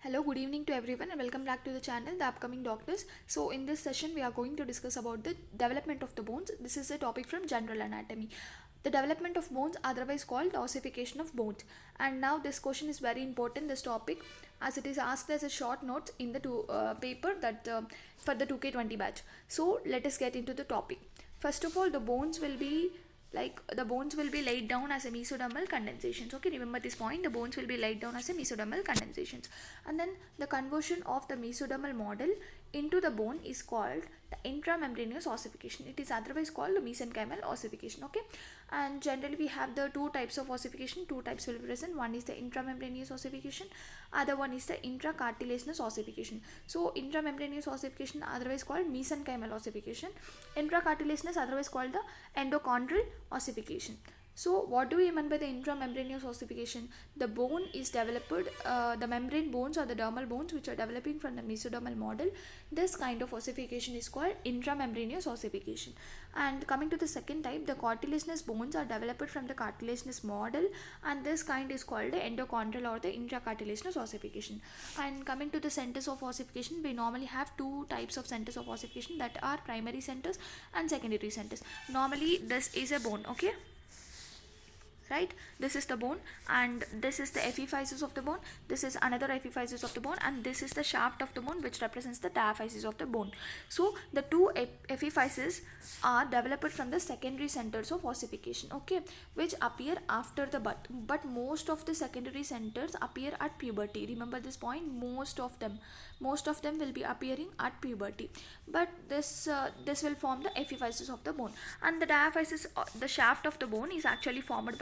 Hello, good evening to everyone and welcome back to the channel, The Upcoming Doctors. So in this session, we are going to discuss about the development of the bones. This is a topic from General Anatomy. The development of bones, otherwise called ossification of bones. And now this question is very important, this topic, as it is asked as a short note in the paper that for the 2K20 batch. So let us get into the topic. First of all, the bones will be laid down as a mesodermal condensations. Okay, remember this point, the bones will be laid down as a mesodermal condensations, and then the conversion of the mesodermal model into the bone is called the intramembranous ossification. It is otherwise called the mesenchymal ossification. Okay, and generally we have the two types of ossification. Two types will be present. One is the intramembranous ossification, other one is the intracartilaginous ossification. So intramembranous ossification, otherwise called mesenchymal ossification. Intracartilaginous, otherwise called the endochondral ossification. So what do we mean by the intramembranous ossification? The bone is developed, the membrane bones or the dermal bones which are developing from the mesodermal model. This kind of ossification is called intramembranous ossification. And coming to the second type, the cartilaginous bones are developed from the cartilaginous model, and this kind is called the endochondral or the intracartilaginous ossification. And coming to the centers of ossification, we normally have two types of centers of ossification, that are primary centers and secondary centers. Normally this is a bone, okay, right? This is the bone, and this is the epiphysis of the bone. This is another epiphysis of the bone, and this is the shaft of the bone which represents the diaphysis of the bone. So the two epiphyses are developed from the secondary centers of ossification, okay, which appear after the birth. But most of the secondary centers appear at puberty. Remember this point, most of them will be appearing at puberty. But this will form the epiphysis of the bone, and the diaphysis, the shaft of the bone, is actually formed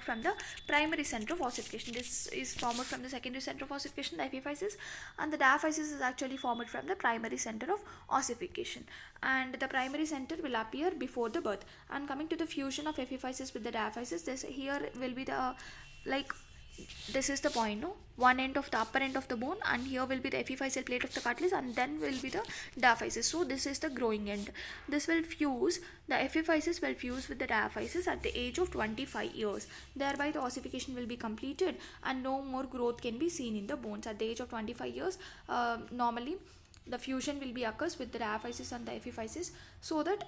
from the primary center of ossification. This is formed from the secondary center of ossification, the epiphysis, and the diaphysis is actually formed from the primary center of ossification. And the primary center will appear before the birth. And coming to the fusion of epiphysis with the diaphysis, this here will be the, like, this is the point, no, one end of the upper end of the bone, and here will be the epiphyseal plate of the cartilage, and then will be the diaphysis. So this is the growing end. This will fuse, the epiphysis will fuse with the diaphysis at the age of 25 years. Thereby the ossification will be completed and no more growth can be seen in the bones at the age of 25 years. Normally the fusion will be occurs with the diaphysis and the epiphysis, so that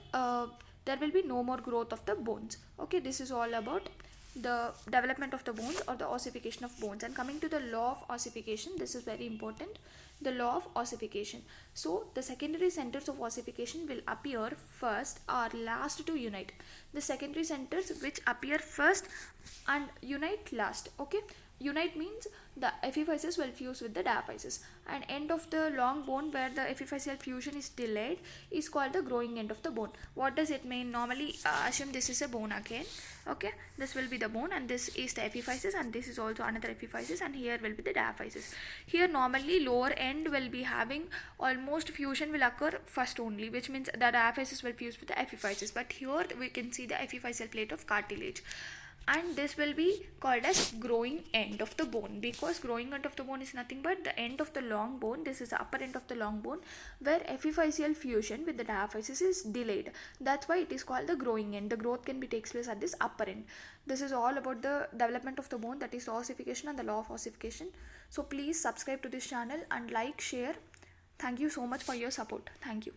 there will be no more growth of the bones. Okay, this is all about the development of the bones or the ossification of bones. And coming to the law of ossification, this is very important, the law of ossification. So the secondary centers of ossification will appear first or last to unite. The secondary centers which appear first and unite last. Okay, unite means the epiphysis will fuse with the diaphysis, and end of the long bone where the epiphyseal fusion is delayed is called the growing end of the bone. What does it mean? Normally assume this is a bone again. Okay, this will be the bone, and this is the epiphysis, and this is also another epiphysis, and here will be the diaphysis. Here normally lower end will be having almost fusion will occur first only, which means the diaphysis will fuse with the epiphysis. But here we can see the epiphyseal plate of cartilage, and this will be called as growing end of the bone, because growing end of the bone is nothing but the end of the long bone. This is the upper end of the long bone where epiphyseal fusion with the diaphysis is delayed. That's why it is called the growing end. The growth can be takes place at this upper end. This is all about the development of the bone, that is ossification and the law of ossification. So please subscribe to this channel and like, share. Thank you so much for your support. Thank you.